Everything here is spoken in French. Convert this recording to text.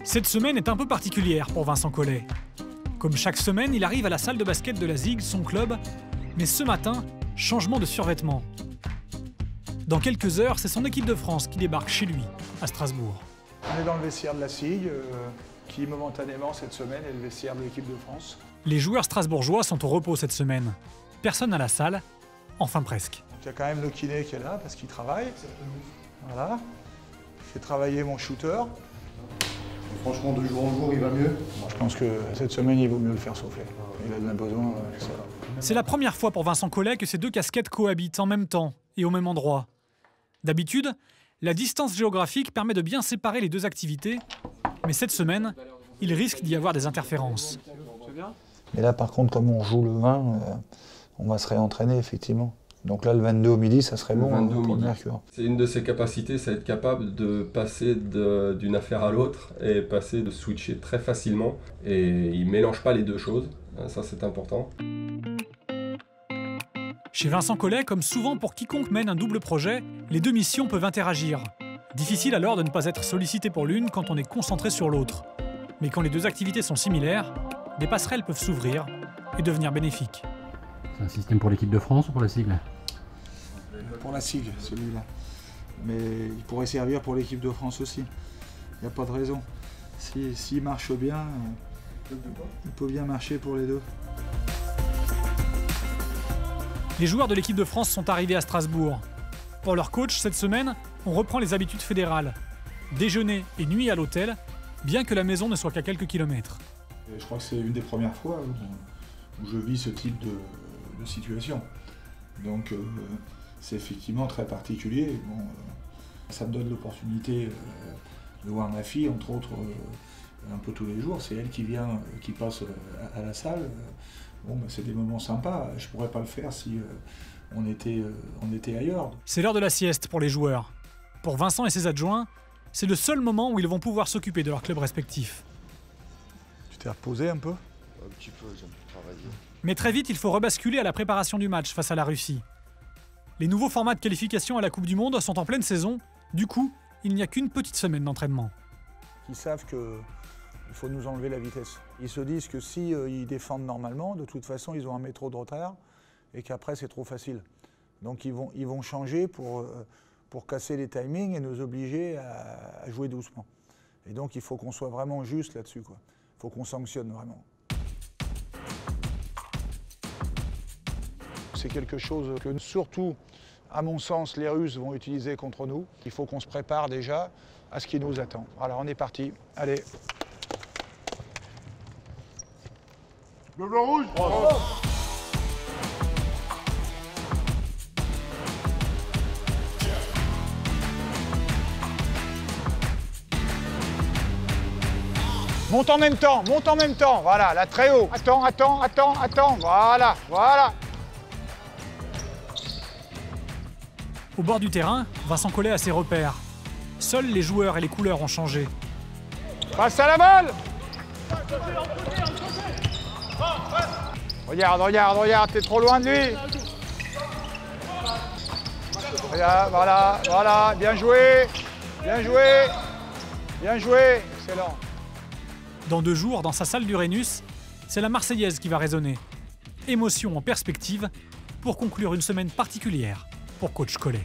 Cette semaine est un peu particulière pour Vincent Collet. Comme chaque semaine, il arrive à la salle de basket de la ZIG, son club, mais ce matin, changement de survêtement. Dans quelques heures, c'est son équipe de France qui débarque chez lui, à Strasbourg. On est dans le vestiaire de la SIG, qui momentanément cette semaine est le vestiaire de l'équipe de France. Les joueurs strasbourgeois sont au repos cette semaine. Personne à la salle, enfin presque. Il y a quand même le kiné qui est là parce qu'il travaille. Voilà. J'ai travaillé mon shooter. Franchement, de jour en jour, il va mieux. Je pense que cette semaine, il vaut mieux le faire souffler. Il a bien besoin. C'est la première fois pour Vincent Collet que ces deux casquettes cohabitent en même temps et au même endroit. D'habitude, la distance géographique permet de bien séparer les deux activités, mais cette semaine, il risque d'y avoir des interférences. Et là, par contre, comme on joue le 20, on va se réentraîner, effectivement. Donc là, le 22 au midi, ça serait bon pour le Mercure. C'est une de ses capacités, c'est être capable de passer d'une affaire à l'autre et de switcher très facilement. Et il ne mélange pas les deux choses, ça c'est important. Chez Vincent Collet, comme souvent pour quiconque mène un double projet, les deux missions peuvent interagir. Difficile alors de ne pas être sollicité pour l'une quand on est concentré sur l'autre. Mais quand les deux activités sont similaires, des passerelles peuvent s'ouvrir et devenir bénéfiques. C'est un système pour l'équipe de France ou pour la SIG? Pour la SIG, celui-là. Mais il pourrait servir pour l'équipe de France aussi. Il n'y a pas de raison. S'il marche bien, il peut bien marcher pour les deux. Les joueurs de l'équipe de France sont arrivés à Strasbourg. Pour leur coach, cette semaine, on reprend les habitudes fédérales. Déjeuner et nuit à l'hôtel, bien que la maison ne soit qu'à quelques kilomètres. Je crois que c'est une des premières fois où je vis ce type de situation. Donc c'est effectivement très particulier. Bon, ça me donne l'opportunité de voir ma fille, entre autres, un peu tous les jours. C'est elle qui vient, qui passe à la salle. Bon, ben, c'est des moments sympas. Je ne pourrais pas le faire si on était ailleurs. C'est l'heure de la sieste pour les joueurs. Pour Vincent et ses adjoints, c'est le seul moment où ils vont pouvoir s'occuper de leur club respectif. Tu t'es reposé un peu? Un petit peu, j'ai un peu travaillé. Mais très vite, il faut rebasculer à la préparation du match face à la Russie. Les nouveaux formats de qualification à la Coupe du Monde sont en pleine saison. Du coup, il n'y a qu'une petite semaine d'entraînement. Ils savent qu'il faut nous enlever la vitesse. Ils se disent que si ils défendent normalement, de toute façon, ils ont un métro de retard et qu'après, c'est trop facile. Donc ils vont changer pour casser les timings et nous obliger à jouer doucement. Et donc, il faut qu'on soit vraiment juste là-dessus, quoi. Il faut qu'on sanctionne vraiment. C'est quelque chose que surtout, à mon sens, les Russes vont utiliser contre nous. Il faut qu'on se prépare déjà à ce qui nous attend. Alors on est parti, allez. Le blanc rouge. Monte en même temps, voilà, là très haut. Attends, voilà. Au bord du terrain, Vincent Collet a ses repères. Seuls les joueurs et les couleurs ont changé. Passe à la balle. Regarde, t'es trop loin de lui. Regarde, voilà, bien joué, excellent. Dans 2 jours, dans sa salle d'Uranus, c'est la Marseillaise qui va résonner. Émotion en perspective pour conclure une semaine particulière pour coach Collet.